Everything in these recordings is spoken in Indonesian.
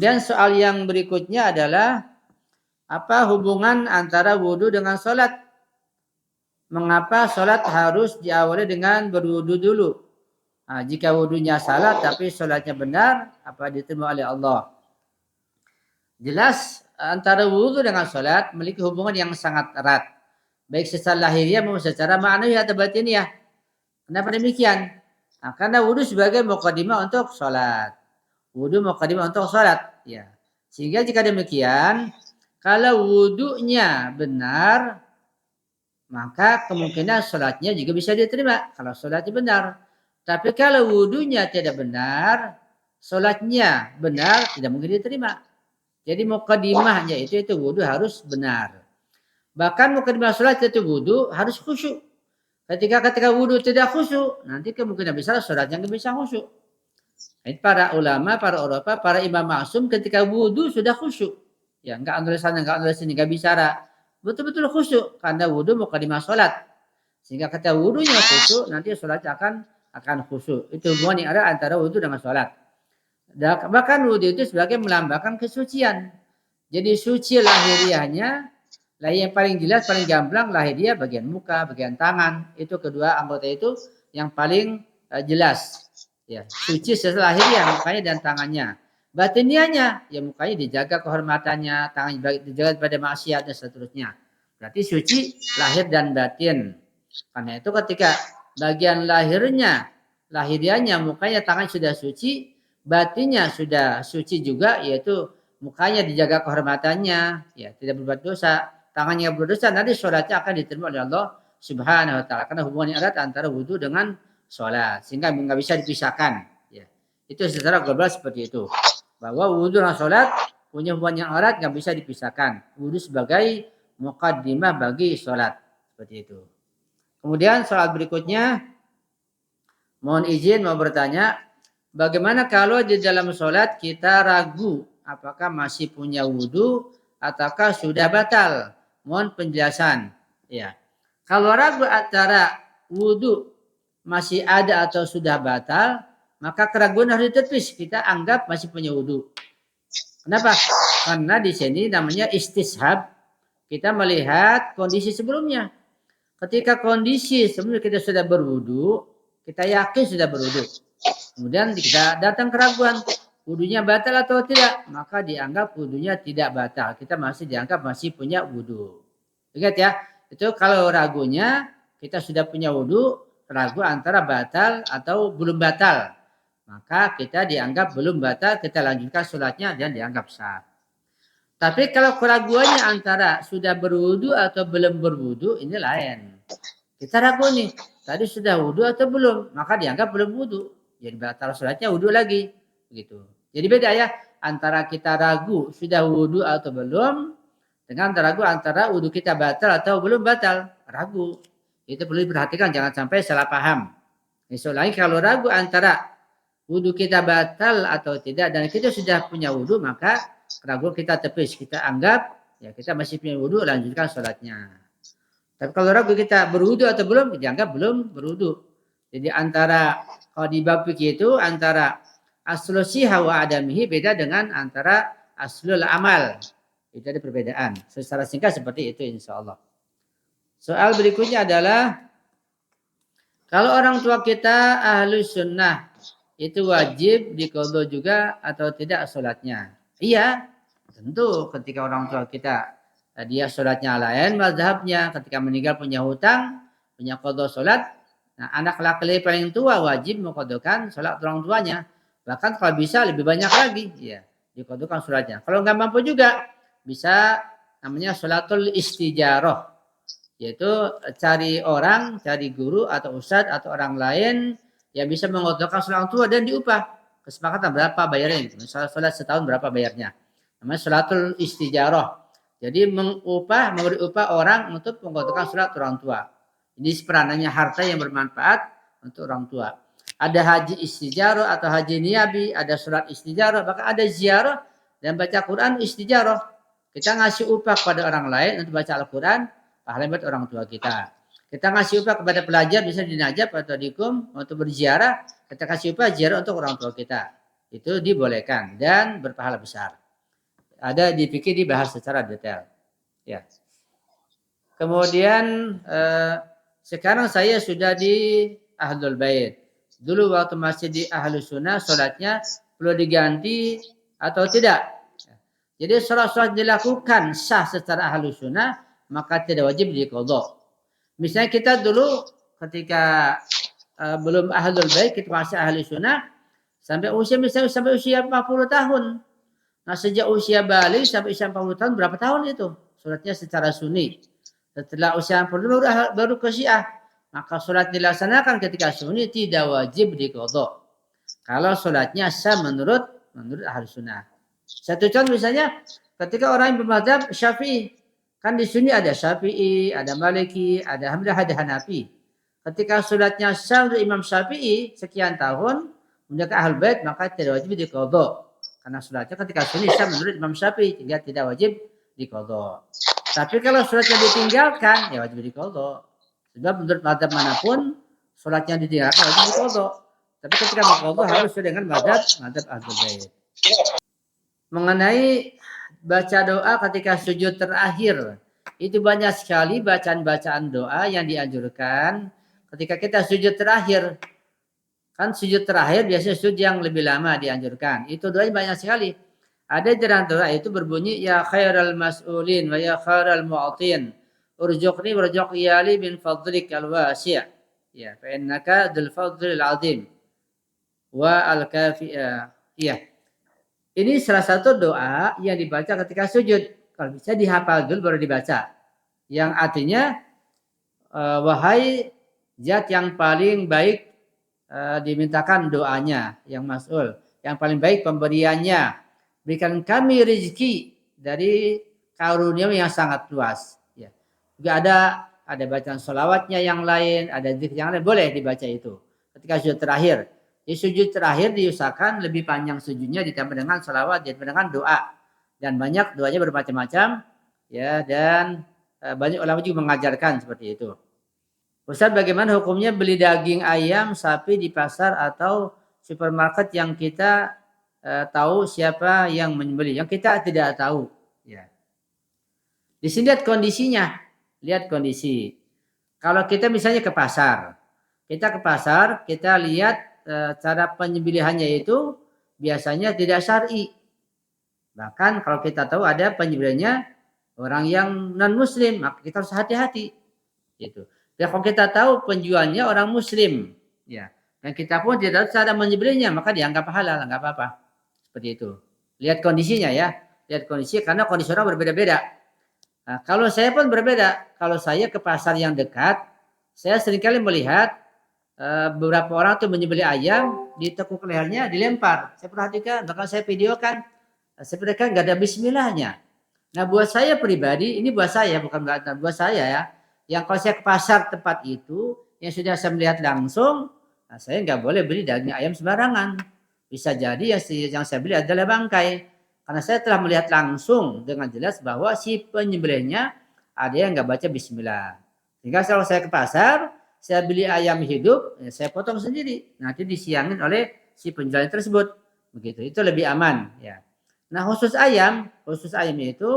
Kemudian soal yang berikutnya adalah apa hubungan antara wudhu dengan sholat? Mengapa sholat harus diawali dengan berwudhu dulu? Nah, jika wudhunya salah tapi sholatnya benar, apa diterima oleh Allah? Jelas antara wudhu dengan sholat memiliki hubungan yang sangat erat. Baik secara lahiriah maupun secara ma'nawi atau batiniah. Kenapa demikian? Nah, karena wudhu sebagai mukadimah untuk sholat. Wudhu mukadimah untuk sholat. Ya. Sehingga jika demikian, kalau wudhunya benar, maka kemungkinan sholatnya juga bisa diterima. Kalau sholatnya benar. Tapi kalau wudhunya tidak benar, sholatnya benar, tidak mungkin diterima. Jadi mukadimahnya itu wudhu harus benar. Bahkan mukadimah sholat itu wudhu harus khusyuk. Ketika wudhu tidak khusyuk, nanti kemungkinan besar sholatnya nggak bisa khusyuk. Para ulama, para Eropa, para imam maksum ketika wudhu sudah khusyuk. Ya, nggak andal sana, nggak andal sini, nggak bicara. Betul-betul khusyuk karena wudhu mukadimah sholat. Sehingga ketika wudhunya khusyuk, nanti sholatnya akan khusyuk. Itu hubungan yang ada antara wudhu dengan sholat. Bahkan wudhu itu sebagai melambangkan kesucian. Jadi suci lahiriahnya, lah yang paling jelas, paling gamblang lahiriah bagian muka, bagian tangan. Itu kedua anggota itu yang paling jelas. Ya, suci setelah lahiriah mukanya dan tangannya. Batiniahnya, ya mukanya dijaga kehormatannya, tangannya dijaga pada maksiat dan seterusnya. Berarti suci lahir dan batin. Karena itu ketika bagian lahiriahnya, mukanya, tangan sudah suci, batinnya sudah suci juga, yaitu mukanya dijaga kehormatannya, ya tidak berbuat dosa, tangannya berdosa, nanti sholatnya akan diterima oleh Allah Subhanahu wa taala. Karena hubungan yang erat antara wudhu dengan sholat, sehingga nggak bisa dipisahkan. Ya. Itu secara global seperti itu. Bahwa wudhu dan sholat punya hubungan yang erat, nggak bisa dipisahkan. Wudhu sebagai muqaddimah bagi sholat. Seperti itu. Kemudian soal berikutnya, mohon izin mau bertanya, bagaimana kalau di dalam sholat kita ragu apakah masih punya wudhu ataukah sudah batal? Mohon penjelasan. Ya. Kalau ragu antara wudhu masih ada atau sudah batal, maka keraguan harus ditepis. Kita anggap masih punya wudhu. Kenapa? Karena di sini namanya istishab. Kita melihat kondisi sebelumnya. Ketika kondisi sebelumnya kita sudah berwudhu, kita yakin sudah berwudhu. Kemudian kita datang keraguan, wudhunya batal atau tidak, maka dianggap wudhunya tidak batal. Kita masih dianggap masih punya wudhu. Ingat ya, itu kalau ragunya kita sudah punya wudhu, ragu antara batal atau belum batal. Maka kita dianggap belum batal, kita lanjutkan sholatnya dan dianggap sah. Tapi kalau keraguannya antara sudah berwudhu atau belum berwudhu, ini lain. Kita ragu nih, tadi sudah wudhu atau belum, maka dianggap belum wudhu. Jadi batal sholatnya wudhu lagi. Begitu. Jadi beda ya, antara kita ragu sudah wudhu atau belum, dengan ragu antara wudhu kita batal atau belum batal. Ragu. Itu perlu diperhatikan, jangan sampai salah paham. Misalnya kalau ragu antara wudhu kita batal atau tidak, dan kita sudah punya wudhu, maka keraguan kita tepis, kita anggap ya kita masih punya wudhu, lanjutkan sholatnya. Tapi kalau ragu kita berwudhu atau belum, dianggap belum berwudhu. Jadi antara kalau di bab fikih itu antara aslul sihah wa adamihi beda dengan antara aslul amal. Itu ada perbedaan. Secara singkat seperti itu insya Allah. Soal berikutnya adalah kalau orang tua kita ahlu sunnah, itu wajib diqadha juga atau tidak sholatnya? Iya, tentu ketika orang tua kita dia sholatnya lain mazhabnya, ketika meninggal punya hutang, punya qadha sholat, nah anak laki-laki paling tua wajib mengqadhakan sholat orang tuanya. Bahkan kalau bisa lebih banyak lagi, ya diqadhakan sholatnya. Kalau nggak mampu juga bisa namanya sholatul istijarah, yaitu cari guru atau ustadz atau orang lain yang bisa mengqadhakan sholat orang tua dan diupah. Kesepakatan berapa bayarnya? Misalnya sholat setahun berapa bayarnya? Namanya sholatul istijarah. Jadi memberi upah orang untuk mengqadhakan sholat orang tua. Ini seperanannya harta yang bermanfaat untuk orang tua. Ada haji istijarah atau haji niyabi, ada sholat istijarah, bahkan ada ziarah dan baca Quran istijarah. Kita ngasih upah kepada orang lain untuk baca Al-Quran, pahala buat orang tua kita. Kita ngasih upah kepada pelajar, bisa di Najab atau di Qum untuk berziarah, kita kasih upah ziarah untuk orang tua kita. itu dibolehkan dan berpahala besar. Ada di fikih dibahas secara detail. Ya. Kemudian sekarang saya sudah di Ahlul Bait. Dulu waktu masih di Ahlus Sunnah sholatnya perlu diganti atau tidak. Jadi sholat-sholat dilakukan sah secara Ahlus Sunnah maka tidak wajib diqadha. Misalnya kita dulu ketika belum Ahlul Bait kita masih Ahlus Sunnah sampai usia misalnya sampai usia 40 tahun. Nah sejak usia balik sampai usia 40 tahun berapa tahun itu? Sholatnya secara sunni. Setelah usia 40 baru ke Syiah. Maka sholat dilaksanakan ketika sunni tidak wajib diqadha. Kalau sholatnya sah menurut Ahlus Sunnah. Satu contoh misalnya ketika orang yang bermadzhab Syafi'i. Kan di sini ada Syafi'i, ada Maliki, ada Hambali, ada Hanafi. Ketika sholatnya sah untuk Imam Syafi'i sekian tahun, menjaga Ahlul Bait maka tidak wajib diqadha. Karena sholatnya ketika sunni sah menurut Imam Syafi'i sehingga tidak wajib diqadha. Tapi kalau sholatnya ditinggalkan ya wajib diqadha. Sebab menurut mazhab manapun sholatnya ditinggalkan wajib diqadha. Tapi ketika diqadha harus sesuai dengan mazhab Ahlul Bait. Mengenai baca doa ketika sujud terakhir, itu banyak sekali bacaan-bacaan doa yang dianjurkan ketika kita sujud terakhir. Kan sujud terakhir biasanya sujud yang lebih lama dianjurkan. Itu doanya banyak sekali. Ada jalan doa itu berbunyi ya khairal mas'ulin wa ya khairal mu'atin. Urzuqni warzuq iyali min fadlikal wasi'. Ya, fa innaka dzul fadlil azim. Wa al-kafiyah. Iya. Ini salah satu doa yang dibaca ketika sujud. Kalau bisa dihafal dulu baru dibaca. Yang artinya wahai zat yang paling baik dimintakan doanya yang mas'ul, yang paling baik pemberiannya, berikan kami rezeki dari karunia yang sangat luas. Ya. Juga ada bacaan sholawatnya yang lain, ada zikir yang lain, boleh dibaca itu ketika sujud terakhir. Di sujud terakhir diusahakan lebih panjang sujudnya ditambah dengan sholawat, ditambah dengan doa, dan banyak doanya bermacam-macam, ya, dan banyak ulama juga mengajarkan seperti itu. Ustaz, bagaimana hukumnya beli daging ayam, sapi di pasar atau supermarket yang kita tahu siapa yang menyembelih, yang kita tidak tahu. Ya. Di sini lihat kondisinya, lihat kondisi. Kalau kita misalnya ke pasar, kita lihat cara penyembelihannya itu biasanya tidak syar'i. Bahkan kalau kita tahu ada penyembelihnya orang yang non Muslim, maka kita harus hati-hati. Gitu. Dan kalau kita tahu penjualnya orang Muslim, ya, dan kita pun tidak tahu cara menyembelihnya, maka dianggap halal, nggak apa-apa. Seperti itu. Lihat kondisinya ya, lihat kondisi karena kondisi orang berbeda-beda. Nah, kalau saya pun berbeda. Kalau saya ke pasar yang dekat, saya seringkali melihat beberapa orang tuh menyembelih ayam, ditekuk lehernya, dilempar. Saya perhatikan, bahkan saya videokan. Sebenarnya nggak ada bismillahnya. Nah, buat saya pribadi, ini buat saya bukan buat saya ya. Yang kalau saya ke pasar tempat itu, yang sudah saya melihat langsung, nah saya nggak boleh beli daging ayam sembarangan. Bisa jadi yang saya beli adalah bangkai. Karena saya telah melihat langsung dengan jelas bahwa si penyembelihnya ada yang nggak baca bismillah. Sehingga kalau saya ke pasar, saya beli ayam hidup, ya saya potong sendiri. Nanti disiangin oleh si penjual tersebut. Begitu, itu lebih aman. Ya. Nah khusus ayam itu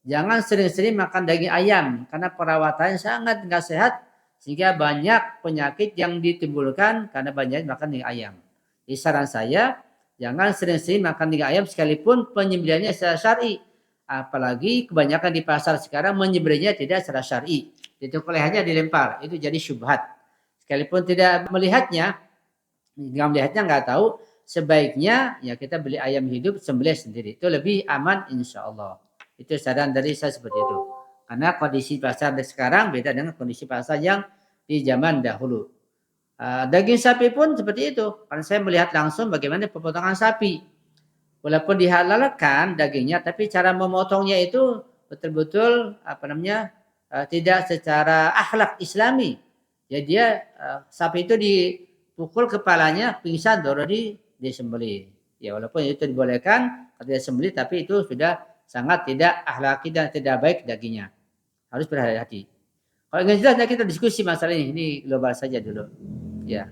jangan sering-sering makan daging ayam karena perawatannya sangat nggak sehat sehingga banyak penyakit yang ditimbulkan karena banyak makan daging ayam. Jadi saran saya jangan sering-sering makan daging ayam sekalipun penyembelihannya secara syar'i. Apalagi kebanyakan di pasar sekarang menyembelihnya tidak secara syar'i. Itu lehernya dilempar, itu jadi syubhat. Sekalipun tidak melihatnya nggak tahu, sebaiknya ya kita beli ayam hidup sembelih sendiri. Itu lebih aman insya Allah. Itu saran dari saya seperti itu. Karena kondisi pasar sekarang beda dengan kondisi pasar yang di zaman dahulu. Daging sapi pun seperti itu. Karena saya melihat langsung bagaimana pemotongan sapi. Walaupun dihalalkan dagingnya, tapi cara memotongnya itu betul-betul tidak secara akhlak Islami. Jadi dia sapi itu dipukul kepalanya, pingsan, baru disembelih. Ya walaupun itu dibolehkan, kalau disembelih, tapi itu sudah sangat tidak akhlaki dan tidak baik dagingnya. Harus berhati-hati. Kalau ingin jelas kita diskusi masalah ini global saja dulu. Ya.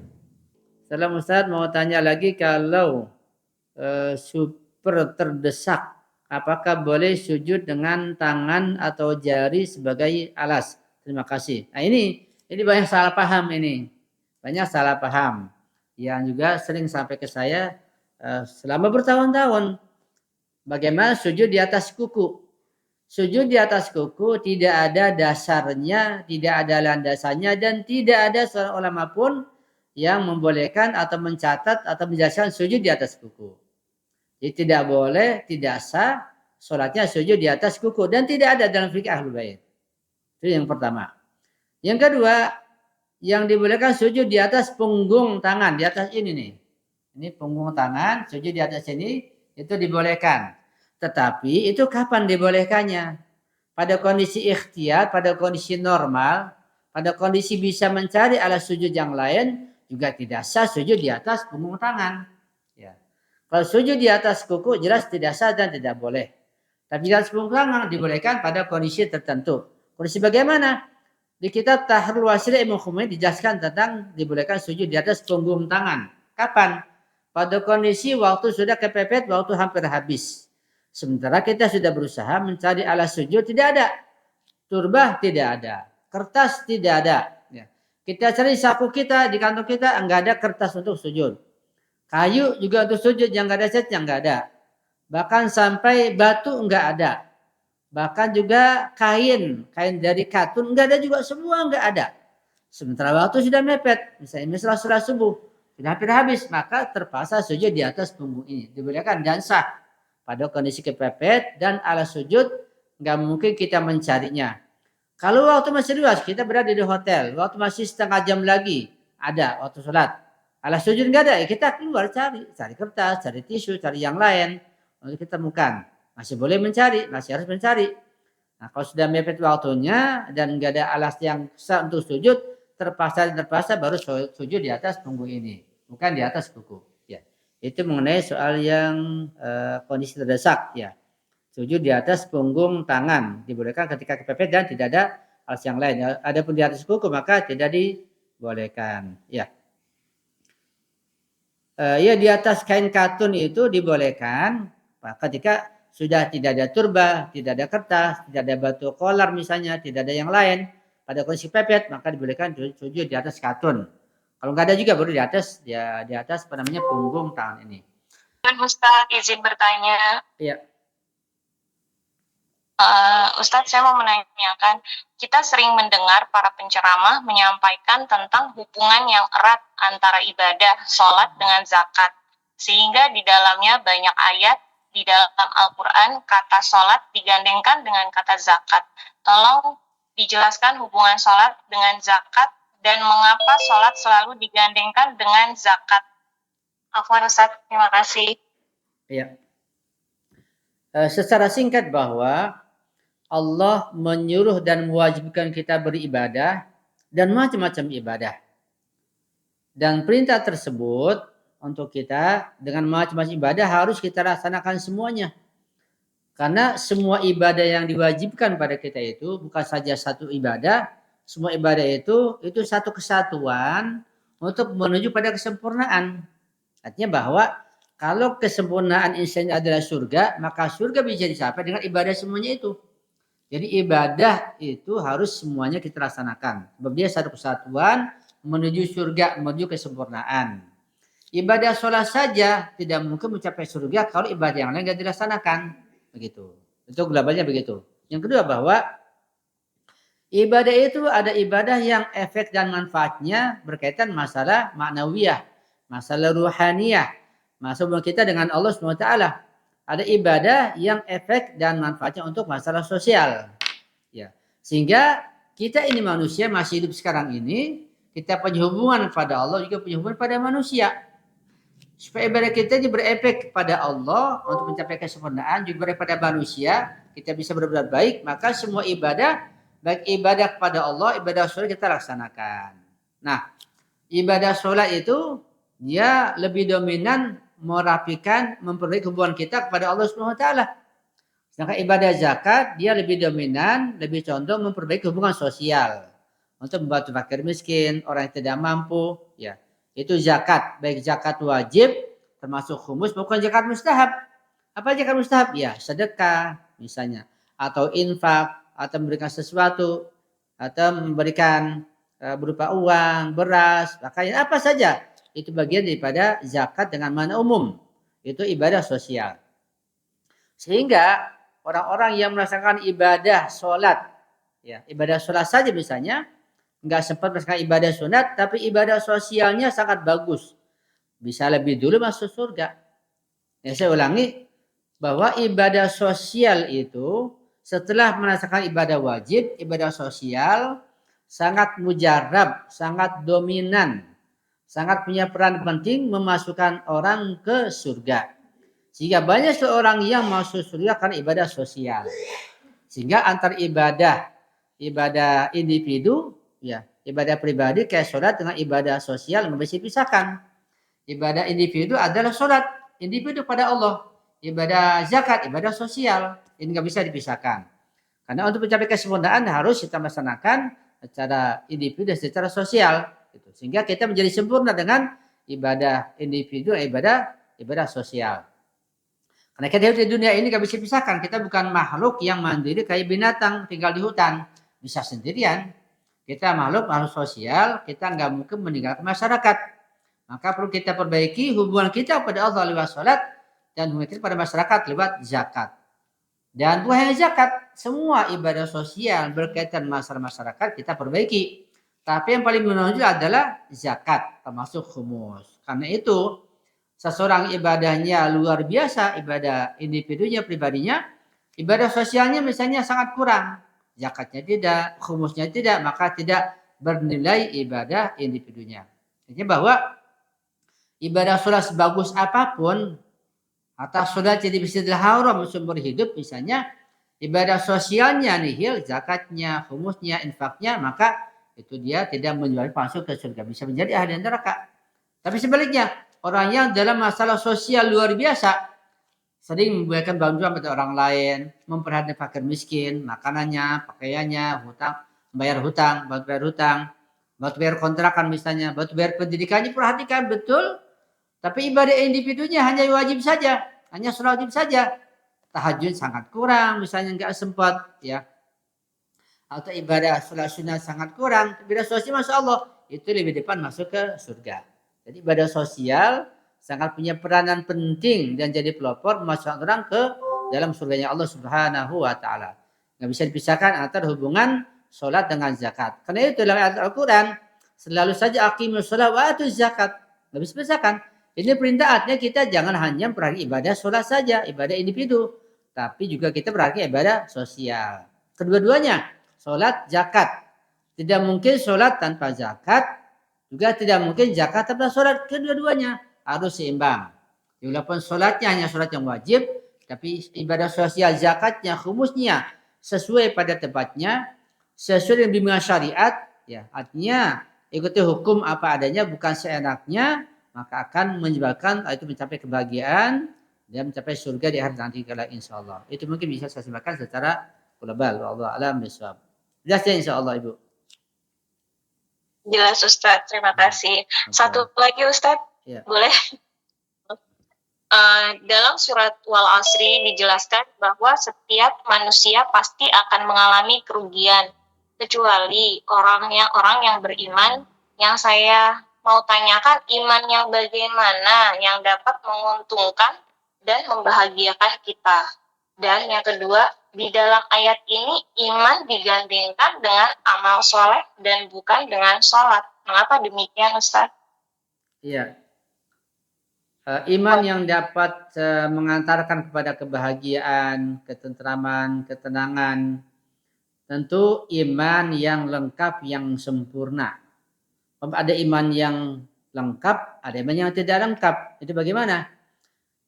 Salam Ustaz, mau tanya lagi kalau super terdesak, apakah boleh sujud dengan tangan atau jari sebagai alas? Terima kasih. Nah ini banyak salah paham ini. Banyak salah paham yang juga sering sampai ke saya selama bertahun-tahun. Bagaimana sujud di atas kuku? Sujud di atas kuku tidak ada dasarnya, tidak ada landasannya, dan tidak ada seorang ulama pun yang membolehkan atau mencatat atau menjelaskan sujud di atas kuku. Jadi tidak boleh, tidak sah sholatnya sujud di atas kuku, dan tidak ada dalam fikih Ahlul Bait. Itu yang pertama. Yang kedua, yang dibolehkan sujud di atas punggung tangan, di atas ini nih. Ini punggung tangan, sujud di atas ini, itu dibolehkan. Tetapi itu kapan dibolehkannya? Pada kondisi ikhtiar, pada kondisi normal, pada kondisi bisa mencari alat sujud yang lain, juga tidak sah sujud di atas punggung tangan. Ya. Kalau sujud di atas kuku jelas tidak sah dan tidak boleh. Tapi di atas punggung tangan dibolehkan pada kondisi tertentu. Kondisi bagaimana? Di kitab Tahrul Wasilah Imam Khomeini dijelaskan tentang dibolehkan sujud di atas punggung tangan. Kapan? Pada kondisi waktu sudah kepepet, waktu hampir habis. Sementara kita sudah berusaha mencari alat sujud, tidak ada. Turbah tidak ada. Kertas tidak ada. Ya. Kita cari saku kita, di kantong kita, enggak ada kertas untuk sujud. Kayu juga untuk sujud, yang enggak ada catnya enggak ada. Bahkan sampai batu enggak ada. Bahkan juga kain dari katun enggak ada juga, semua enggak ada. Sementara waktu sudah mepet, misalnya sholat subuh, sudah hampir habis, maka terpaksa sujud di atas punggung ini. Dibolehkan dan sah. Pada kondisi kepepet dan alat sujud nggak mungkin kita mencarinya. Kalau waktu masih luas, kita berada di hotel, waktu masih setengah jam lagi ada waktu sholat, alat sujud nggak ada, ya kita keluar cari kertas, cari tisu, cari yang lain untuk kita temukan. Masih boleh mencari, masih harus mencari. Nah, kalau sudah mepet waktunya dan nggak ada alas yang sah untuk sujud, terpaksa baru sujud di atas punggung ini, bukan di atas kuku. Itu mengenai soal yang kondisi terdesak ya. Sujud di atas punggung tangan dibolehkan ketika kepepet dan tidak ada alas yang lain. Adapun di atas kuku maka tidak dibolehkan. Ya. Ya di atas kain katun itu dibolehkan ketika sudah tidak ada turba, tidak ada kertas, tidak ada batu kolar misalnya, tidak ada yang lain. Pada kondisi pepet maka dibolehkan sujud di atas katun. Kalau nggak ada juga baru di atas apa namanya punggung tangan ini. Ustadz izin bertanya. Iya. Ustadz saya mau menanyakan, kita sering mendengar para penceramah menyampaikan tentang hubungan yang erat antara ibadah, sholat dengan zakat. Sehingga di dalamnya banyak ayat di dalam Al-Quran kata sholat digandengkan dengan kata zakat. Tolong dijelaskan hubungan sholat dengan zakat dan mengapa sholat selalu digandengkan dengan zakat. Afwan Ustadz, terima kasih. Iya. Secara singkat bahwa Allah menyuruh dan mewajibkan kita beribadah dan macam-macam ibadah. Dan perintah tersebut untuk kita dengan macam-macam ibadah harus kita laksanakan semuanya. Karena semua ibadah yang diwajibkan pada kita itu bukan saja satu ibadah, semua ibadah itu satu kesatuan untuk menuju pada kesempurnaan. Artinya bahwa kalau kesempurnaan insan adalah surga, maka surga bisa dicapai dengan ibadah semuanya itu. Jadi ibadah itu harus semuanya kita laksanakan. Sebab dia satu kesatuan menuju surga, menuju kesempurnaan. Ibadah sholat saja tidak mungkin mencapai surga kalau ibadah yang lain tidak dilaksanakan. Begitu. Itu globalnya begitu. Yang kedua bahwa ibadah itu ada ibadah yang efek dan manfaatnya berkaitan masalah maknawiyah, masalah ruhaniyah, masalah kita dengan Allah SWT. Ada ibadah yang efek dan manfaatnya untuk masalah sosial. Ya. Sehingga kita ini manusia masih hidup sekarang ini, kita punya hubungan pada Allah juga punya hubungan pada manusia. Supaya ibadah kita ini berefek kepada Allah untuk mencapai kesempurnaan, juga kepada manusia, kita bisa berbuat baik, maka semua ibadah, baik ibadah kepada Allah, ibadah sholat kita laksanakan. Nah, ibadah sholat itu dia lebih dominan merapikan, memperbaiki hubungan kita kepada Allah SWT. Sedangkan ibadah zakat dia lebih dominan, lebih condong memperbaiki hubungan sosial untuk membantu fakir miskin, orang yang tidak mampu. Ya, itu zakat, baik zakat wajib termasuk khumus bukan zakat mustahab. Apa zakat mustahab? Ya, sedekah misalnya, atau infak, atau memberikan sesuatu, atau memberikan berupa uang, beras, pakaian, apa saja. Itu bagian daripada zakat dengan makna umum. Itu ibadah sosial. Sehingga orang-orang yang melaksanakan ibadah sholat, ya ibadah sholat saja misalnya, nggak sempat melaksanakan ibadah sunat, tapi ibadah sosialnya sangat bagus. Bisa lebih dulu masuk surga. Ya, saya ulangi, bahwa ibadah sosial itu setelah melaksanakan ibadah wajib, ibadah sosial sangat mujarab, sangat dominan, sangat punya peran penting memasukkan orang ke surga. Sehingga banyak seorang yang masuk surga karena ibadah sosial. Sehingga antar ibadah individu, ya ibadah pribadi kayak sholat dengan ibadah sosial nggak bisa dipisahkan. Ibadah individu adalah sholat individu pada Allah. Ibadah zakat, ibadah sosial. Ini nggak bisa dipisahkan. Karena untuk mencapai kesempurnaan harus kita melaksanakan secara individu dan secara sosial. Sehingga kita menjadi sempurna dengan ibadah individu, ibadah sosial. Karena kita hidup di dunia ini nggak bisa dipisahkan. Kita bukan makhluk yang mandiri kayak binatang tinggal di hutan. Bisa sendirian. Kita makhluk sosial, kita nggak mungkin meninggalkan masyarakat. Maka perlu kita perbaiki hubungan kita kepada Allah lewat sholat dan hubungan kita pada masyarakat lewat zakat. Dan bukan hanya zakat, semua ibadah sosial berkaitan masalah masyarakat kita perbaiki. Tapi yang paling menonjol adalah zakat, termasuk khumus. Karena itu, seseorang ibadahnya luar biasa, ibadah individunya, pribadinya, ibadah sosialnya misalnya sangat kurang. Zakatnya tidak, khumusnya tidak, maka tidak bernilai ibadah individunya. Jadi bahwa ibadah sholat sebagus apapun, atau sholat jadi Masjidil Haram seumur hidup misalnya, ibadah sosialnya nihil, zakatnya, khumusnya, infaknya, maka itu dia tidak menjual masuk ke surga, bisa menjadi ahli neraka. Tapi sebaliknya, orang yang dalam masalah sosial luar biasa, sering memberikan bantuan pada orang lain, memperhatikan fakir miskin, makanannya, pakaiannya, hutang, bayar hutang, bantu bayar hutang, bantu bayar kontrakan misalnya, bantu bayar pendidikannya, perhatikan betul. Tapi ibadah individunya hanya wajib saja, hanya sholat wajib saja. Tahajud sangat kurang, misalnya nggak sempat, ya. Atau ibadah sholat sunnah sangat kurang, ibadah sosial masya Allah itu lebih depan masuk ke surga. Jadi ibadah sosial sangat punya peranan penting dan jadi pelopor memasukkan orang ke dalam surganya Allah Subhanahu wa taala. Enggak bisa dipisahkan antara hubungan salat dengan zakat. Karena itu dalam ayat Al-Qur'an selalu saja aqimus shalah wa atuz zakat. Enggak bisa dipisahkan. Ini perintah artinya kita jangan hanya memperhatikan ibadah salat saja, ibadah individu, tapi juga kita perhatikan ibadah sosial. Kedua-duanya, salat, zakat. Tidak mungkin salat tanpa zakat, juga tidak mungkin zakat tanpa salat, kedua-duanya harus seimbang. Walaupun sholatnya hanya sholat yang wajib, tapi ibadah sosial zakatnya, khumusnya sesuai pada tempatnya, sesuai dengan bimbingan syariat, ya artinya ikuti hukum apa adanya, bukan seenaknya, maka akan menyebabkan itu mencapai kebahagiaan dan mencapai surga di akhir nanti kala insyaallah. Itu mungkin bisa saya sampaikan secara global. Wallahu a'lam bishawab. Jelas ya insyaallah Ibu. Jelas Ustadz, terima kasih. Satu lagi Ustadz. Ya. Boleh? Dalam surat Wal Asri dijelaskan bahwa setiap manusia pasti akan mengalami kerugian kecuali orang yang beriman. Yang saya mau tanyakan, iman yang bagaimana yang dapat menguntungkan dan membahagiakan kita. Dan yang kedua, di dalam ayat ini iman digandingkan dengan amal soleh dan bukan dengan sholat. Mengapa demikian Ustaz? Iya. Iman yang dapat mengantarkan kepada kebahagiaan, ketentraman, ketenangan, tentu iman yang lengkap, yang sempurna. Ada iman yang lengkap, ada iman yang tidak lengkap. Itu bagaimana?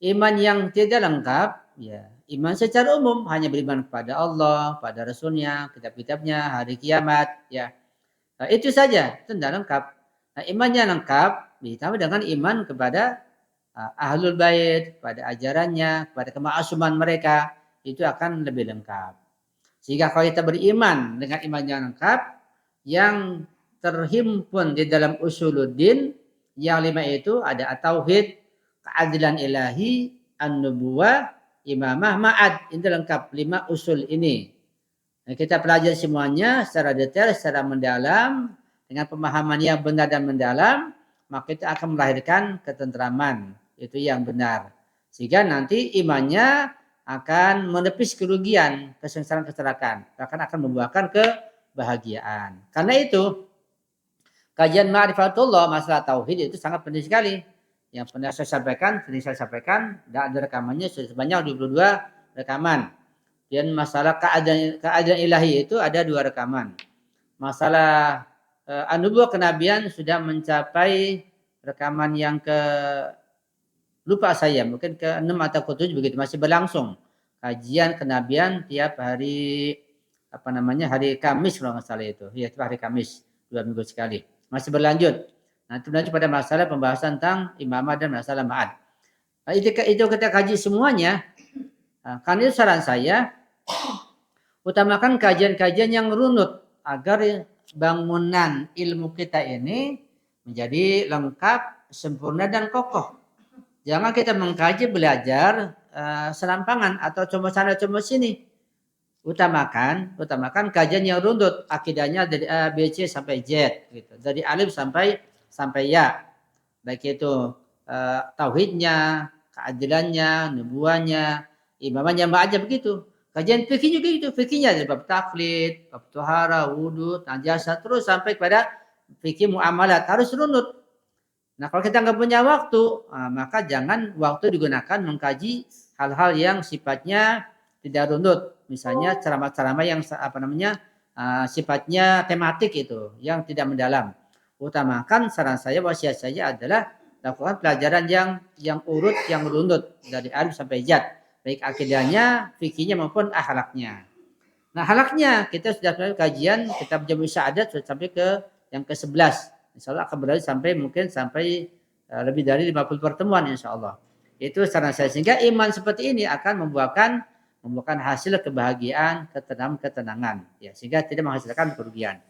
Iman yang tidak lengkap, ya iman secara umum hanya beriman kepada Allah, pada Rasulnya, kitab-kitabnya, hari kiamat, ya. Nah, itu saja, itu tidak lengkap. Nah, iman yang lengkap ditambah dengan iman kepada Ahlul Bait, pada ajarannya, pada kema'asuman mereka, itu akan lebih lengkap. Sehingga kalau kita beriman dengan iman yang lengkap, yang terhimpun di dalam usuluddin, yang 5 itu ada at-tauhid, keadilan ilahi, an-nubuwah, imamah, ma'ad. Ini lengkap 5 usul ini. Nah, kita pelajari semuanya secara detail, secara mendalam, dengan pemahaman yang benar dan mendalam, maka itu akan melahirkan ketentraman. Itu yang benar. Sehingga nanti imannya akan menepis kerugian, kesengsaraan, kecelakaan. Bahkan akan membuahkan kebahagiaan. Karena itu, kajian ma'rifatullah, masalah tauhid itu sangat penting sekali. Yang pernah saya sampaikan, dan ada rekamannya sebanyak 22 rekaman. Dan masalah keadaan ilahi itu ada 2 rekaman. Masalah anubuah kenabian sudah mencapai rekaman yang lupa saya, mungkin ke-6 atau ke-7 begitu, masih berlangsung. Kajian kenabian tiap hari hari Kamis kalau nggak salah itu. Ya, itu hari Kamis, 2 minggu sekali. Masih berlanjut. Nanti berlanjut pada masalah pembahasan tentang imamah dan masalah ma'ad. Nah, itu kita kaji semuanya. Nah, karena itu saran saya, utamakan kajian-kajian yang runut agar bangunan ilmu kita ini menjadi lengkap, sempurna dan kokoh. Jangan kita mengkaji belajar serampangan atau cuma sana cuma sini. Utamakan kajian yang runut, akidahnya dari A, B, C sampai Z gitu. Dari alif sampai ya. Baik itu tauhidnya, keadilannya, nubuahnya, imamahnya, aja begitu. Kajian fikih juga itu, fikihnya dari bab taklid, bab tohara, wudhu, najasa, terus sampai pada fikih muamalat, harus runut. Nah, kalau kita nggak punya waktu, maka jangan waktu digunakan mengkaji hal-hal yang sifatnya tidak runut. Misalnya ceramah-ceramah yang sifatnya tematik itu, yang tidak mendalam. Utamakan saran saya, wasiat saya adalah lakukan pelajaran yang urut, yang runut dari alif sampai Z, baik akidahnya, fikihnya maupun akhlaknya. Nah, akhlaknya kita sudah melakukan kajian kitab Jami' Sa'adat sudah sampai ke yang ke-11. Insyaallah akan berlanjut sampai lebih dari 50 pertemuan insyaallah. Itu saran saya, sehingga iman seperti ini akan membuahkan hasil kebahagiaan, ketenangan ya, sehingga tidak menghasilkan kerugian.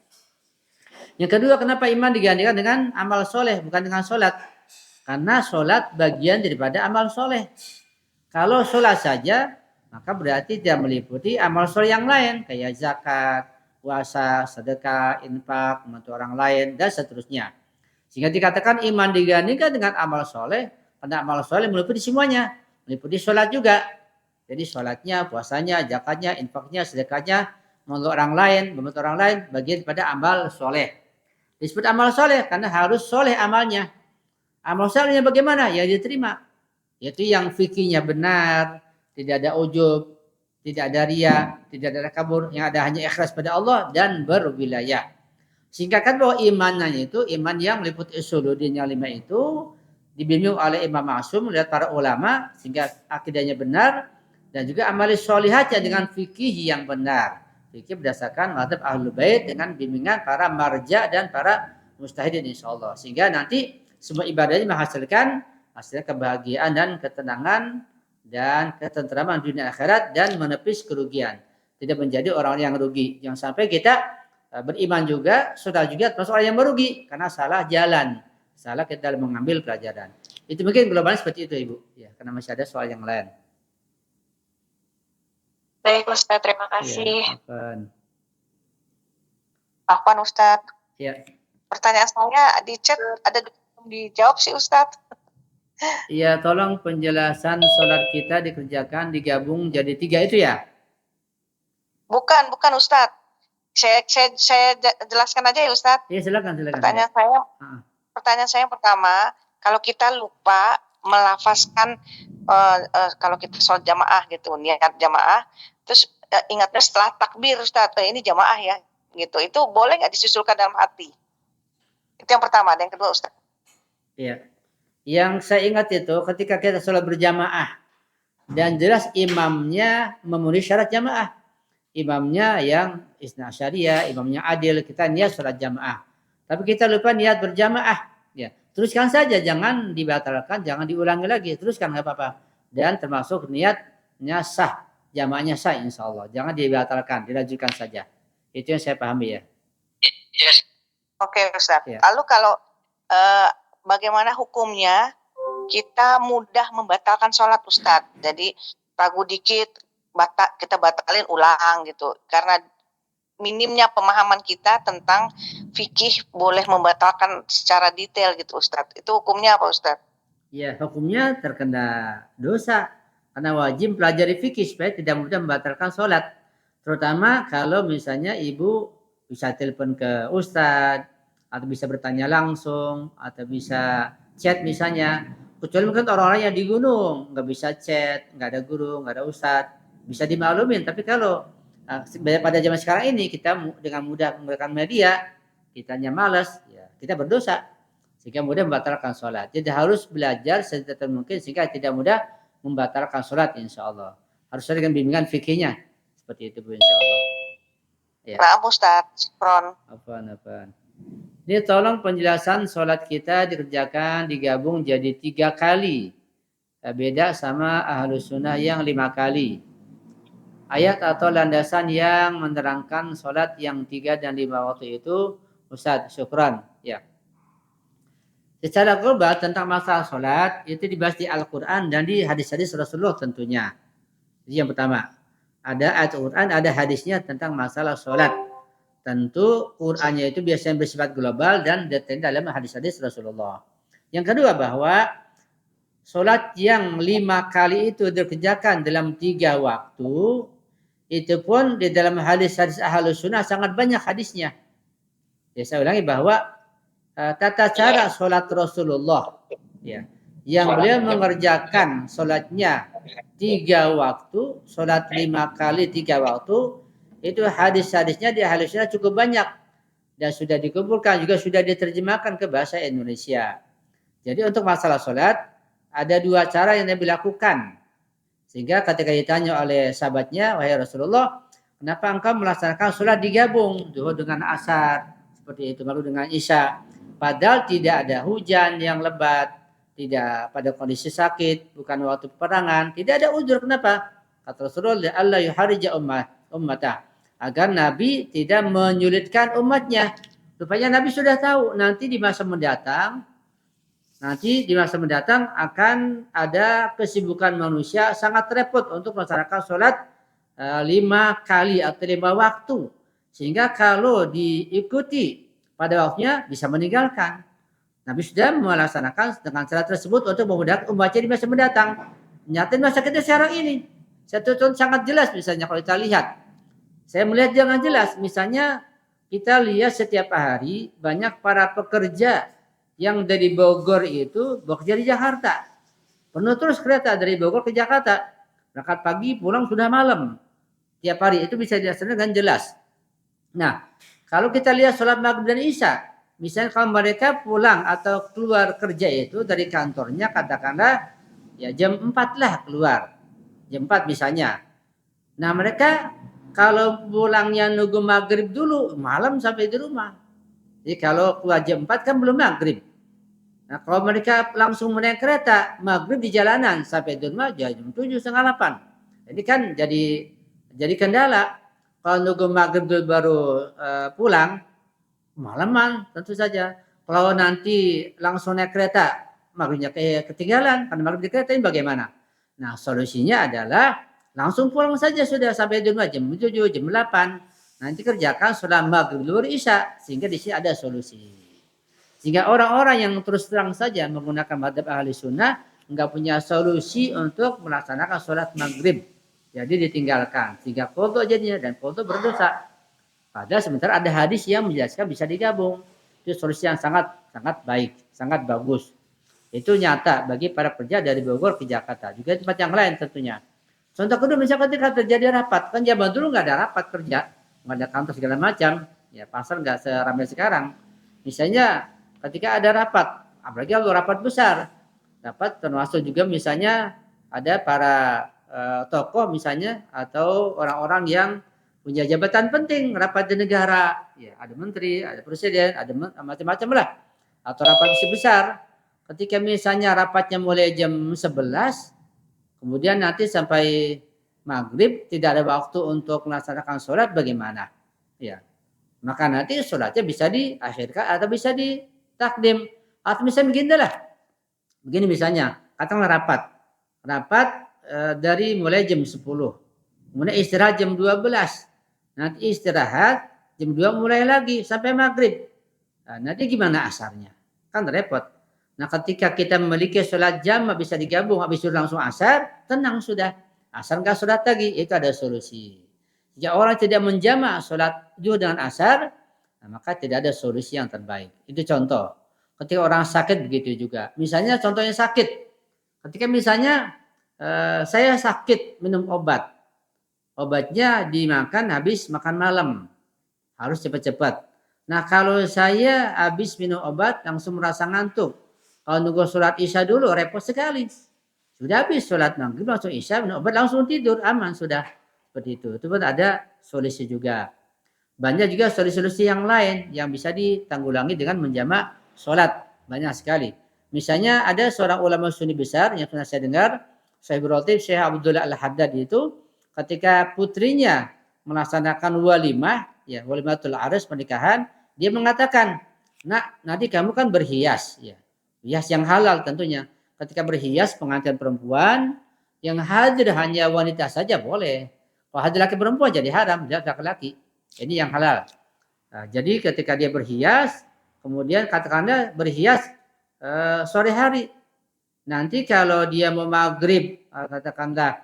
Yang kedua, kenapa iman digantikan dengan amal soleh bukan dengan sholat? Karena sholat bagian daripada amal soleh. Kalau sholat saja, maka berarti tidak meliputi amal soleh yang lain, kayak zakat, puasa, sedekah, infak, membantu orang lain, dan seterusnya. Sehingga dikatakan iman digantikan dengan amal soleh, karena amal soleh meliputi semuanya, meliputi sholat juga. Jadi sholatnya, puasanya, zakatnya, infaknya, sedekahnya, membantu orang lain, bagian pada amal soleh. Disebut amal soleh karena harus soleh amalnya. Amal solehnya bagaimana? Ya diterima. Yaitu yang fikihnya benar, tidak ada ujub, tidak ada riya, tidak ada kabur, yang ada hanya ikhlas pada Allah dan berwilayah. Singkatkan bahwa imannya itu iman yang meliputi usuluddin yang 5 itu dibimbing oleh Imam Ma'sum melihat para ulama sehingga akidahnya benar, dan juga amali sholihatnya dengan fikih yang benar. Fikih berdasarkan mazhab Ahlul Bait dengan bimbingan para marja dan para mujtahidin insyaallah. Sehingga nanti semua ibadahnya menghasilkan kebahagiaan dan ketenangan dan ketentraman dunia akhirat dan menepis kerugian. Tidak menjadi orang yang rugi. Jangan sampai kita beriman juga, sudah juga termasuk orang yang merugi karena salah jalan. Salah kita dalam mengambil pelajaran. Itu mungkin globalnya seperti itu, Ibu. Ya, karena masih ada soal yang lain. Baik Ustaz, terima kasih. Ya, Afwan Ustaz. Ya. Pertanyaan saya di chat ada dijawab sih Ustaz. Iya, tolong penjelasan sholat kita dikerjakan digabung jadi 3 itu ya? Bukan Ustaz. Saya jelaskan aja ya Ustaz. Iya, silakan. Pertanyaan saya yang pertama, kalau kita lupa melafazkan kalau kita sholat jamaah gitu, niat jamaah, terus ingatnya setelah takbir Ustaz, ini jamaah ya, gitu. Itu boleh nggak disusulkan dalam hati? Itu yang pertama. Dan yang kedua Ustaz. Iya. Yang saya ingat itu ketika kita sholat berjamaah dan jelas imamnya memenuhi syarat jamaah. Imamnya yang Isna Asyariyah, imamnya adil, kita niat sholat jamaah. Tapi kita lupa niat berjamaah. Ya, teruskan saja, jangan dibatalkan, jangan diulangi lagi. Teruskan nggak apa-apa. Dan termasuk niatnya sah, jamaahnya sah insya Allah. Jangan dibatalkan, dilanjutkan saja. Itu yang saya pahami ya. Oke Ustaz. Ya. Lalu kalau bagaimana hukumnya kita mudah membatalkan sholat Ustadz. Jadi ragu dikit, kita batalin ulang gitu. Karena minimnya pemahaman kita tentang fikih boleh membatalkan secara detail gitu Ustadz. Itu hukumnya apa Ustadz? Ya, hukumnya terkena dosa. Karena wajib pelajari fikih supaya tidak mudah membatalkan sholat. Terutama kalau misalnya ibu bisa telepon ke ustadz, atau bisa bertanya langsung, atau bisa chat misalnya. Kecuali mungkin orang-orang yang di gunung, nggak bisa chat, nggak ada guru, nggak ada ustadz. Bisa dimaklumin, tapi kalau pada zaman sekarang ini kita dengan mudah menggunakan media, kitanya malas, ya kita berdosa. Sehingga mudah membatalkan sholat. Jadi harus belajar sedetail mungkin sehingga tidak mudah membatalkan sholat insya Allah. Harus dengan bimbingan fikihnya. Seperti itu Bu insya Allah. Ya. Nah Ustaz, Pron. Apaan. Ini tolong penjelasan sholat kita dikerjakan digabung jadi 3 kali. Beda sama ahlus sunnah yang 5 kali. Ayat atau landasan yang menerangkan sholat yang 3 dan 5 waktu itu, Ustaz, syukran. Ya. Secara global tentang masalah sholat itu dibahas di Al-Quran dan di hadis-hadis Rasulullah tentunya. Jadi yang pertama, ada ayat Al-Quran, ada hadisnya tentang masalah sholat. Tentu Qurannya itu biasanya bersifat global dan detail dalam hadis-hadis Rasulullah. Yang kedua bahwa sholat yang 5 kali itu dikerjakan dalam 3 waktu, itu pun di dalam hadis-hadis Ahlus Sunnah sangat banyak hadisnya. Ya, saya ulangi bahwa tata cara sholat Rasulullah ya, yang beliau mengerjakan sholatnya 3 waktu, sholat 5 kali 3 waktu, itu hadis-hadisnya di Ahlus Sunnah cukup banyak dan sudah dikumpulkan, juga sudah diterjemahkan ke bahasa Indonesia. Jadi untuk masalah sholat ada 2 cara yang Nabi lakukan, sehingga ketika ditanya oleh sahabatnya, wahai Rasulullah, kenapa engkau melaksanakan sholat digabung zuhur dengan asar seperti itu, lalu dengan isya? Padahal tidak ada hujan yang lebat, tidak pada kondisi sakit, bukan waktu peperangan, tidak ada uzur. Kenapa? Kata Rasulullah, Allah yuharija ummata, agar Nabi tidak menyulitkan umatnya. Rupanya Nabi sudah tahu nanti di masa mendatang akan ada kesibukan manusia sangat repot untuk melaksanakan sholat 5 kali atau 5 waktu. Sehingga kalau diikuti pada waktunya bisa meninggalkan. Nabi sudah melaksanakan dengan cara tersebut untuk memudahkan umatnya di masa mendatang. Nyata masa kita sekarang ini. Satu contoh sangat jelas misalnya kalau kita lihat. Saya melihat jangan jelas. Misalnya kita lihat setiap hari banyak para pekerja yang dari Bogor itu bekerja di Jakarta. Penuh terus kereta dari Bogor ke Jakarta. Berangkat pagi pulang sudah malam. Tiap hari itu bisa dilaksanakan dengan jelas. Nah, kalau kita lihat sholat maghrib dan isya, misalnya kalau mereka pulang atau keluar kerja itu dari kantornya katakanlah ya jam 4 lah keluar. Jam 4 misalnya. Nah mereka kalau pulangnya nunggu maghrib dulu, malam sampai di rumah. Jadi kalau keluar jam 4 kan belum maghrib. Nah kalau mereka langsung menaik kereta, maghrib di jalanan sampai di rumah jam 7, setengah 8. Jadi kan jadi kendala. Kalau nunggu maghrib dulu baru pulang, malaman tentu saja. Kalau nanti langsung naik kereta, maghribnya ketinggalan, karena maghrib di kereta ini bagaimana? Nah solusinya adalah langsung pulang saja sudah sampai di rumah jam 7, jam 8. Nanti kerjakan sholat maghrib luar isya, sehingga di sini ada solusi. Sehingga orang-orang yang terus terang saja menggunakan madhab ahli sunnah, nggak punya solusi untuk melaksanakan sholat maghrib. Jadi ditinggalkan, sehingga qadha jadinya dan qadha berdosa. Padahal sementara ada hadis yang menjelaskan bisa digabung. Itu solusi yang sangat baik, sangat bagus. Itu nyata bagi para pekerja dari Bogor ke Jakarta. Juga tempat yang lain tentunya. Contoh kedua misalnya ketika terjadi rapat. Kan zaman dulu nggak ada rapat kerja. Nggak ada kantor segala macam. Ya pasar nggak seramai sekarang. Misalnya ketika ada rapat. Apalagi kalau rapat besar. Rapat termasuk juga misalnya ada para tokoh misalnya atau orang-orang yang punya jabatan penting, rapat di negara, ya ada menteri, ada presiden, ada macam-macam lah, atau rapat besar. Ketika misalnya rapatnya mulai jam 11, kemudian nanti sampai maghrib tidak ada waktu untuk melaksanakan sholat, bagaimana? Ya, maka nanti sholatnya bisa diakhirkan atau bisa ditakdim atau bisa begini lah. Begini misalnya, katakanlah rapat dari mulai jam 10, kemudian istirahat jam 12, nanti istirahat jam 2 mulai lagi sampai maghrib. Nah, nanti gimana asarnya? Kan repot. Nah, ketika kita memiliki sholat jamaah bisa digabung, habis itu langsung asar, tenang sudah. Asar nggak sholat lagi, itu ada solusi. Jika orang tidak menjamak sholat zuhur dengan asar, nah, maka tidak ada solusi yang terbaik. Itu contoh. Ketika orang sakit begitu juga. Misalnya contohnya sakit. Ketika misalnya saya sakit minum obat. Obatnya dimakan habis makan malam. Harus cepat-cepat. Nah, kalau saya habis minum obat langsung merasa ngantuk. Kalau nunggu sholat isya dulu repot sekali. Sudah habis sholat maghrib langsung isya, minum obat langsung tidur, aman sudah. Seperti itu. Itu pun ada solusi juga. Banyak juga solusi-solusi yang lain yang bisa ditanggulangi dengan menjamak sholat. Banyak sekali. Misalnya ada seorang ulama sunni besar yang pernah saya dengar, Syekh Rotib, Syekh Abdullah Al-Haddad itu ketika putrinya melaksanakan walimah, ya walimatul arus pernikahan, dia mengatakan, nak nanti kamu kan berhias, ya hias yang halal tentunya. Ketika berhias pengantin perempuan yang hadir hanya wanita saja boleh. Kalau hadir laki perempuan jadi haram, jadi laki-laki. Ini yang halal. Nah, jadi ketika dia berhias, kemudian katakanlah berhias sore hari. Nanti kalau dia mau maghrib, katakanlah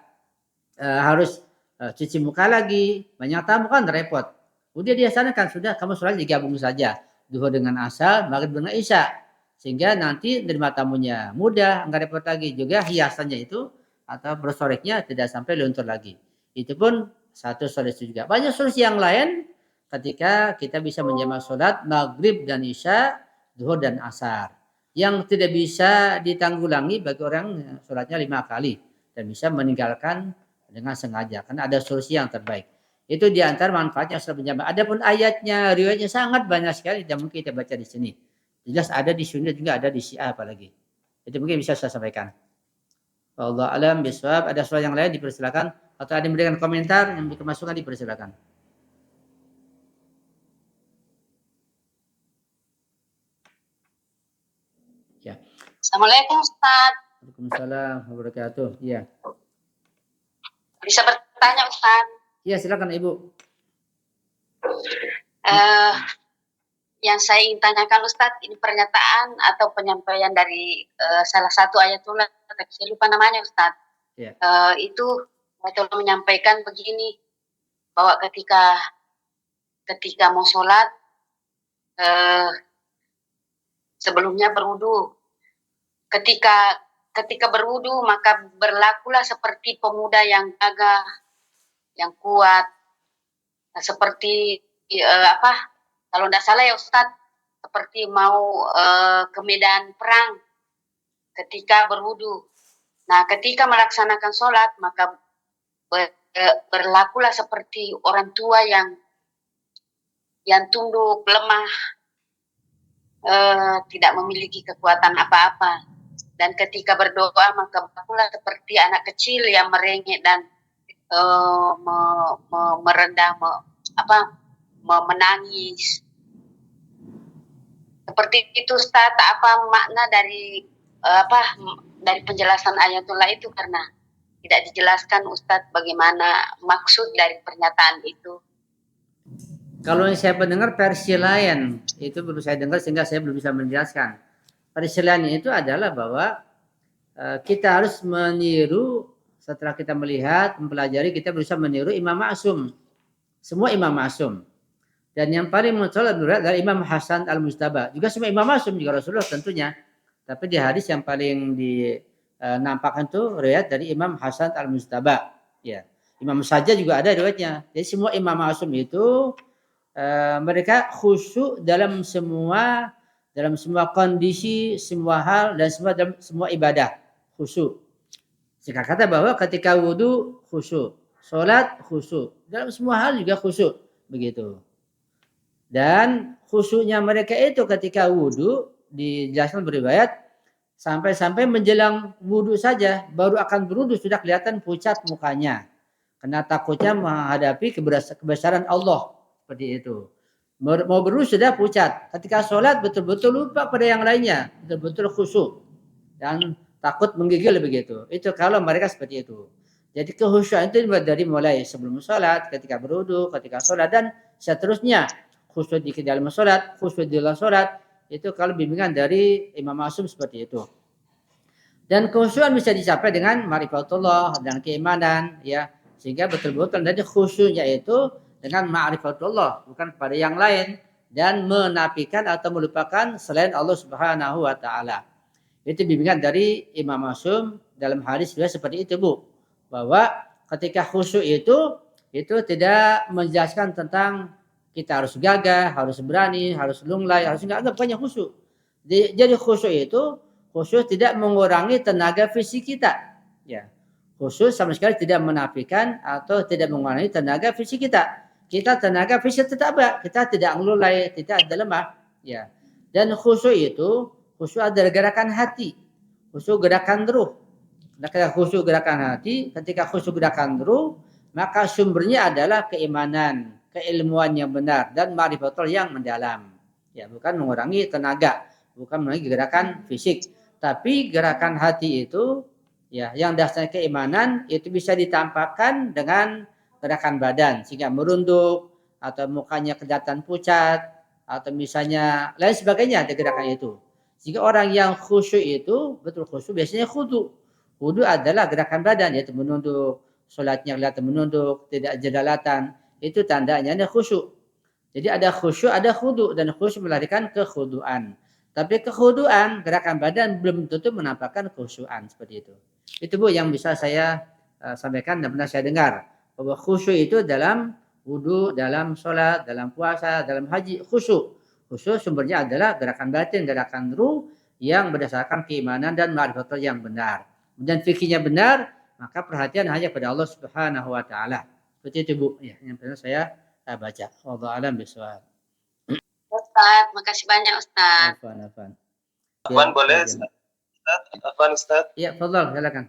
harus cuci muka lagi, banyak tamu kan repot. Udah dia sanakan sudah kamu sholat digabung saja, zuhur dengan asar, maghrib dengan isya, sehingga nanti terima tamunya mudah, nggak repot lagi. Juga hiasannya itu atau bersoreknya tidak sampai luntur lagi. Itu pun satu solusi juga. Banyak solusi yang lain ketika kita bisa menjamak sholat maghrib dan isya, zuhur dan asar. Yang tidak bisa ditanggulangi bagi orang yang sholatnya 5 kali dan bisa meninggalkan dengan sengaja. Karena ada solusi yang terbaik. Itu diantara manfaatnya sholat berjamaah. Adapun ayatnya, riwayatnya sangat banyak sekali. Dan mungkin kita baca di sini. Jelas ada di Sunni juga ada di Syiah apalagi. Itu mungkin bisa saya sampaikan. Allah alam bisawab. Ada soal yang lain dipersilakan. Atau ada yang memberikan komentar yang dimasukkan dipersilakan. Ya. Assalamualaikum Ustaz. Waalaikumsalam warahmatullahi wabarakatuh. Iya. Bisa bertanya Ustaz? Iya silakan Ibu. Yang saya ingin tanyakan Ustaz, ini pernyataan atau penyampaian dari salah satu ayatullah, tapi saya lupa namanya Ustaz. Ya. Itu ayatullah menyampaikan begini, bahwa ketika mau sholat, sebelumnya berwudu. Ketika berwudu maka berlakulah seperti pemuda yang gagah, yang kuat, seperti kalau tidak salah ya Ustadz, seperti mau ke medan perang ketika berwudu. Nah, ketika melaksanakan sholat maka berlakulah seperti orang tua yang tunduk, lemah, tidak memiliki kekuatan apa-apa. Dan ketika berdoa maka berlakulah seperti anak kecil yang merengek dan merendah, menangis. Seperti itu Ustaz, apa makna dari penjelasan ayatullah itu, karena tidak dijelaskan Ustaz bagaimana maksud dari pernyataan itu. Kalau yang saya mendengar versi lain, itu belum saya dengar sehingga saya belum bisa menjelaskan. Versi lain itu adalah bahwa kita harus meniru setelah kita melihat, mempelajari, kita berusaha meniru Imam Ma'sum. Semua Imam Ma'sum. Dan yang paling mencolok adalah Imam Hasan Al-Mujtaba. Juga semua Imam Ma'sum, juga Rasulullah tentunya. Tapi di hadis yang paling dinampakkan itu riwayat dari Imam Hasan Al-Mujtaba. Ya. Imam saja juga ada riwayatnya. Jadi semua Imam Ma'sum itu mereka khusyuk dalam semua kondisi, semua hal dan dalam semua ibadah khusyuk. Jika kata bahwa ketika wudu khusyuk, sholat khusyuk, dalam semua hal juga khusyuk, begitu. Dan khusyuknya mereka itu ketika wudu dijelaskan beriwayat sampai menjelang wudu saja baru akan berwudu sudah kelihatan pucat mukanya, karena takutnya menghadapi kebesaran Allah seperti itu. Mau berwudu sudah pucat. Ketika sholat betul-betul lupa pada yang lainnya, betul-betul khusyuk. dan takut menggigil begitu. Itu kalau mereka seperti itu. Jadi kekhusyuan itu dari mulai sebelum sholat, ketika berwudu, ketika sholat dan seterusnya. Khusyuk di dalam sholat, khusyuk di luar sholat, itu kalau bimbingan dari Imam Ma'sum seperti itu. Dan kekhusyuan bisa dicapai dengan ma'rifatullah dan keimanan, ya, sehingga betul-betul dari khusyuknya itu dengan ma'rifatullah, bukan pada yang lain, dan menafikan atau melupakan selain Allah Subhanahu wa taala. Itu bimbingan dari Imam Ma'sum dalam hadis juga seperti itu, Bu. Bahwa ketika khusyuk itu tidak menjelaskan tentang kita harus gagah, harus berani, harus lunglai, harus enggak banyak khusyuk. Jadi khusyuk itu khusyuk tidak mengurangi tenaga fisik kita. Ya. Khusyuk sama sekali tidak menafikan atau tidak mengurangi tenaga fisik kita. Kita tenaga fisik tetap ada, kita tidak ngelulai, tidak ada lemah. Ya. Dan khusyuk itu khusyuk adalah gerakan hati, khusyuk gerakan ruh. Ketika khusyuk gerakan hati, ketika khusyuk gerakan ruh, maka sumbernya adalah keimanan, keilmuan yang benar dan ma'rifatul yang mendalam. Ya, bukan mengurangi tenaga, bukan mengurangi gerakan fisik, tapi gerakan hati itu ya yang dasarnya keimanan itu bisa ditampakkan dengan gerakan badan sehingga merunduk atau mukanya kelihatan pucat atau misalnya lain sebagainya ada gerakan itu. Jika orang yang khusyuk itu betul khusyuk biasanya khudu. Khudu adalah gerakan badan yaitu menunduk, salatnya kelihatan menunduk, tidak jelalatan. Itu tandanya ada khusyuk. Jadi ada khusyuk, ada khudu dan khusyuk melarikan kekhuduan. Tapi kekhuduan gerakan badan belum tentu menampakkan khusyuan seperti itu. Itu Bu yang bisa saya sampaikan dan pernah saya dengar bahwa khusyuk itu dalam wudu, dalam sholat, dalam puasa, dalam haji khusyuk. Khusyuk sumbernya adalah gerakan batin, gerakan ruh yang berdasarkan keimanan dan ma'rifatul yang benar. Dan fikihnya benar, maka perhatian hanya pada Allah Subhanahu wa taala. Seperti itu Bu, ya, yang pernah saya baca. Wallahu a'lam bishawab. Ustaz, makasih banyak Ustaz. Afwan. Afwan boleh Ustaz? Afwan Ustaz? Ya, fadhal, silakan.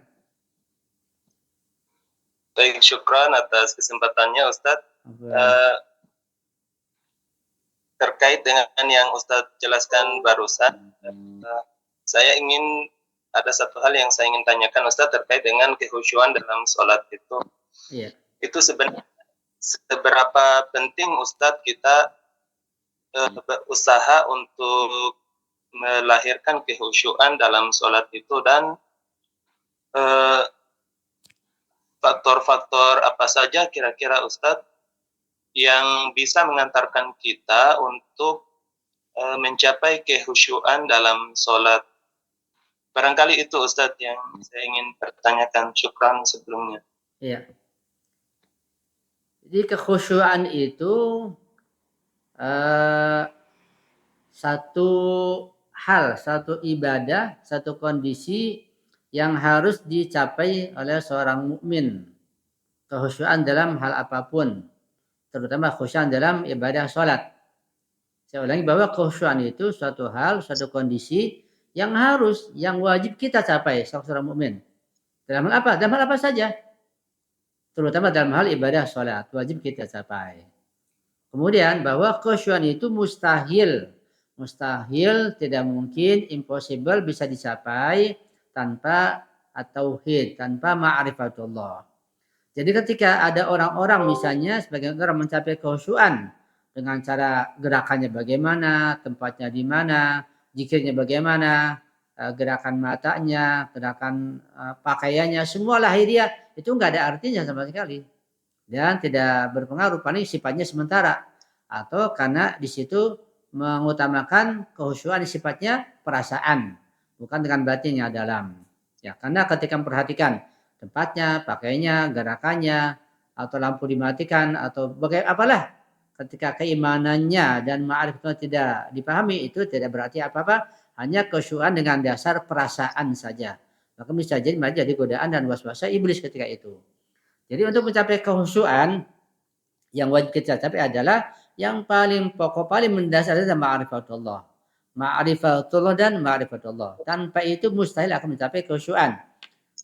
Baik, syukran atas kesempatannya Ustaz. Terkait dengan yang Ustaz jelaskan barusan, saya ingin ada satu hal yang saya ingin tanyakan Ustaz terkait dengan kekhusyuan dalam sholat itu. Iya. Itu sebenarnya seberapa penting Ustaz kita berusaha untuk melahirkan kekhusyuan dalam sholat itu dan faktor-faktor apa saja kira-kira Ustaz yang bisa mengantarkan kita untuk mencapai kekhusyuan dalam sholat. Barangkali itu Ustadz yang saya ingin pertanyakan. Syukran sebelumnya. Iya. Jadi kekhusyuan itu satu hal, satu ibadah, satu kondisi yang harus dicapai oleh seorang mukmin. Kekhusyuan dalam hal apapun, terutama khusyuan dalam ibadah sholat. Saya ulangi bahwa kekhusyuan itu suatu hal, suatu kondisi yang harus, yang wajib kita capai seorang mukmin. Dalam hal apa? Dalam hal apa saja. Terutama dalam hal ibadah sholat, wajib kita capai. Kemudian bahwa kekhusyuan itu mustahil. Mustahil, tidak mungkin, impossible bisa dicapai tanpa tauhid, tanpa ma'rifatullah. Jadi ketika ada orang-orang misalnya sebagian orang mencapai kekhusyuan dengan cara gerakannya bagaimana, tempatnya di mana, zikirnya bagaimana, gerakan matanya, gerakan pakaiannya, semua lahiriah itu enggak ada artinya sama sekali. Dan tidak berpengaruh, paling sifatnya sementara. Atau karena di situ mengutamakan kekhusyuan sifatnya perasaan, bukan dengan batinnya dalam. Ya, karena ketika memperhatikan tempatnya, pakaiannya, gerakannya, atau lampu dimatikan, atau apalah, ketika keimanannya dan ma'rifatnya tidak dipahami, itu tidak berarti apa-apa, hanya kekhusyuan dengan dasar perasaan saja. Maka bisa jadi godaan dan waswasa iblis ketika itu. Jadi untuk mencapai kekhusyuan, yang wajib kita capai adalah yang paling pokok, paling mendasar adalah ma'rifatullah. Ma'rifatullah dan ma'rifatullah. Tanpa itu mustahil akan mencapai kekhusyuan.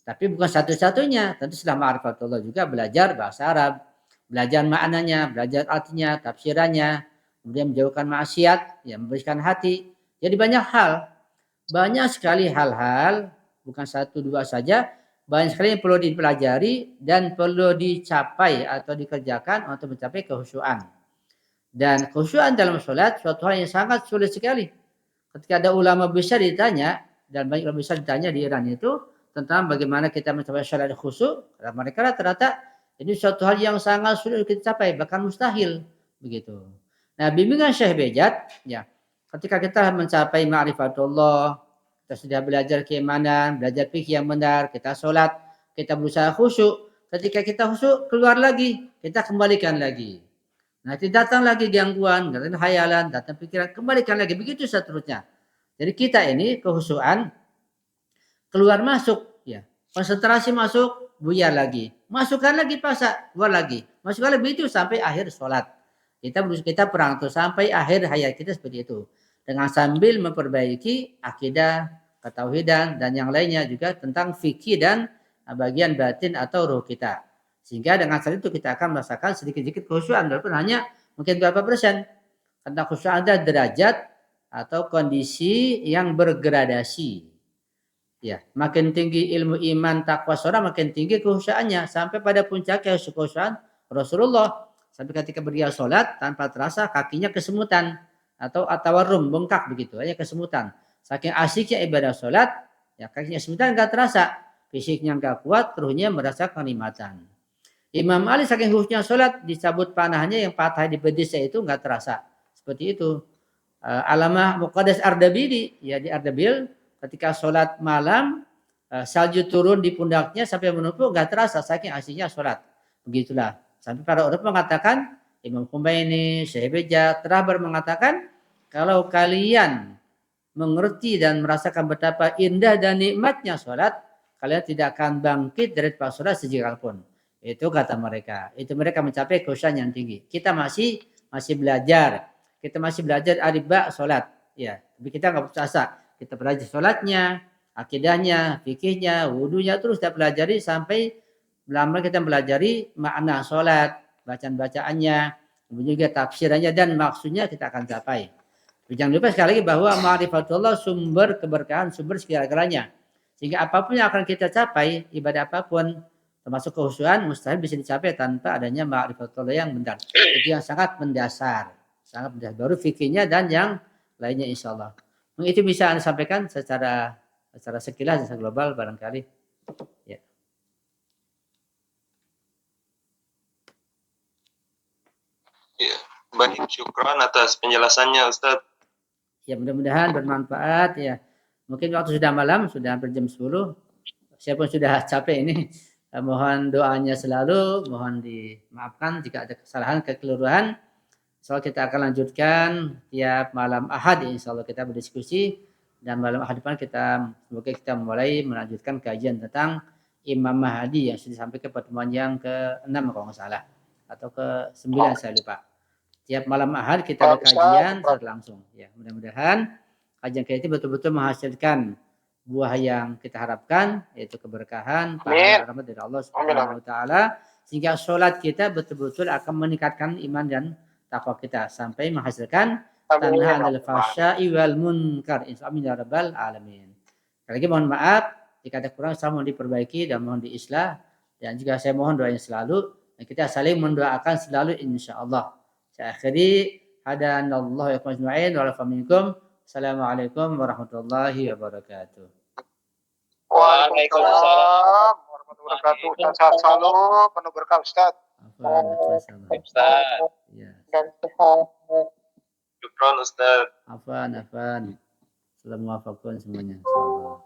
Tapi bukan satu-satunya, tentu setelah ma'rifatullah juga belajar bahasa Arab, belajar maknanya, belajar artinya, tafsirannya, kemudian menjauhkan maksiat, yang memberikan hati. Jadi banyak hal, banyak sekali hal-hal bukan 1, 2 saja, banyak sekali yang perlu dipelajari dan perlu dicapai atau dikerjakan untuk mencapai kekhusyuan. Dan kekhusyuan dalam sholat suatu hal yang sangat sulit sekali. Ketika ada ulama besar ditanya, dan banyak ulama besar ditanya di Iran itu, tentang bagaimana kita mencapai sholat khusyuk, mereka rata-rata ini suatu hal yang sangat sulit kita capai, bahkan mustahil. Begitu. Nah, bimbingan Syekh Bejat, ya, ketika kita mencapai ma'rifatullah, kita sudah belajar keimanan, belajar fikih yang benar, kita sholat, kita berusaha khusyuk. Ketika kita khusyuk, keluar lagi, kita kembalikan lagi. Nanti datang lagi gangguan, datang hayalan, datang pikiran, kembalikan lagi. Begitu seterusnya. Jadi kita ini kehusuan, keluar masuk, ya, konsentrasi masuk, buyar lagi, masukkan lagi pasak, keluar lagi, masukkan lagi, begitu sampai akhir sholat. Kita perang tuh sampai akhir hayat kita seperti itu, dengan sambil memperbaiki akidah, ketauhidan dan yang lainnya juga tentang fikih dan bagian batin atau ruh kita, sehingga dengan saat itu kita akan merasakan sedikit-sedikit khusyuan walaupun hanya mungkin berapa persen, karena khusyuk ada derajat atau kondisi yang bergradasi. Ya, makin tinggi ilmu iman takwa seorang makin tinggi kehusyuannya sampai pada puncaknya kehusyuan Rasulullah. Sampai ketika beliau sholat tanpa terasa kakinya kesemutan atau atawarum bengkak begitu, hanya kesemutan. Saking asyiknya ibadah sholat, ya kakinya kesemutan enggak terasa, fisiknya enggak kuat, ruhnya merasa kenikmatan. Imam Ali saking khusyuknya sholat dicabut panahnya yang patah di bedisnya itu enggak terasa. Seperti itu. Alamah Muqaddas Ardabili, ya di Ardabil, ketika sholat malam salju turun di pundaknya sampai menumpuk enggak terasa saking asyiknya sholat. Begitulah. Sampai para ulama mengatakan, Imam Khomeini, Syekh Bejat, terakhir mengatakan, kalau kalian mengerti dan merasakan betapa indah dan nikmatnya sholat, kalian tidak akan bangkit dari tempat sholat sejekalpun. Itu kata mereka. Itu mereka mencapai khusyuk yang tinggi. Kita masih belajar. Kita masih belajar aribak sholat. Ya, tapi kita nggak putus asa. Kita belajar sholatnya, akidahnya, fikihnya, wudunya, terus kita pelajari sampai lama kita pelajari makna sholat, bacaan-bacaannya, kemudian juga tafsirannya dan maksudnya kita akan capai. Jangan lupa sekali lagi bahwa ma'rifatullah sumber keberkahan, sumber segala-galanya. Sehingga apapun yang akan kita capai, ibadah apapun, termasuk kekhusyuan, mustahil bisa dicapai tanpa adanya ma'rifatullah yang benar. Itu yang sangat mendasar. Sangat mendasar. Baru fikirnya dan yang lainnya insya Allah. Itu bisa Anda sampaikan secara sekilas, secara global barangkali. Ya. Ya, baik, syukran atas penjelasannya Ustadz. Ya, mudah-mudahan bermanfaat ya. Mungkin waktu sudah malam, sudah hampir jam 10. Saya pun sudah capek ini. Mohon doanya selalu, mohon dimaafkan jika ada kesalahan, kekeliruan. Soal kita akan lanjutkan tiap malam Ahad, insya Allah kita berdiskusi. Dan malam Ahad depan semoga kita mulai melanjutkan kajian tentang Imam Mahdi yang sudah sampai ke pertemuan yang ke-6 kalau nggak salah. Atau ke-9 saya lupa. Tiap malam Ahad kita ada kajian langsung. Ya, mudah-mudahan kajian kita itu betul-betul menghasilkan buah yang kita harapkan, yaitu keberkahan, pahala rahmat dari Allah Subhanahu wa taala, sehingga sholat kita betul-betul akan meningkatkan iman dan takwa kita sampai menghasilkan tanha 'anil fahsya'i wal munkar. Insyaallah ya rabbal alamin. Sekali lagi mohon maaf jika ada kurang, saya mohon diperbaiki dan mohon diislah, dan juga saya mohon doanya selalu dan kita saling mendoakan selalu insyaallah. Saya akhiri hadanallahu ajma'in wa lafa minkum. Assalamualaikum warahmatullahi wabarakatuh. Waalaikumsalam warahmatullahi wabarakatuh. Sehat selalu, penuh berkah Ustaz. Ustaz. Ya. Syukran Ustaz. Afan. Selamat muwafaqun semuanya. Insyaallah.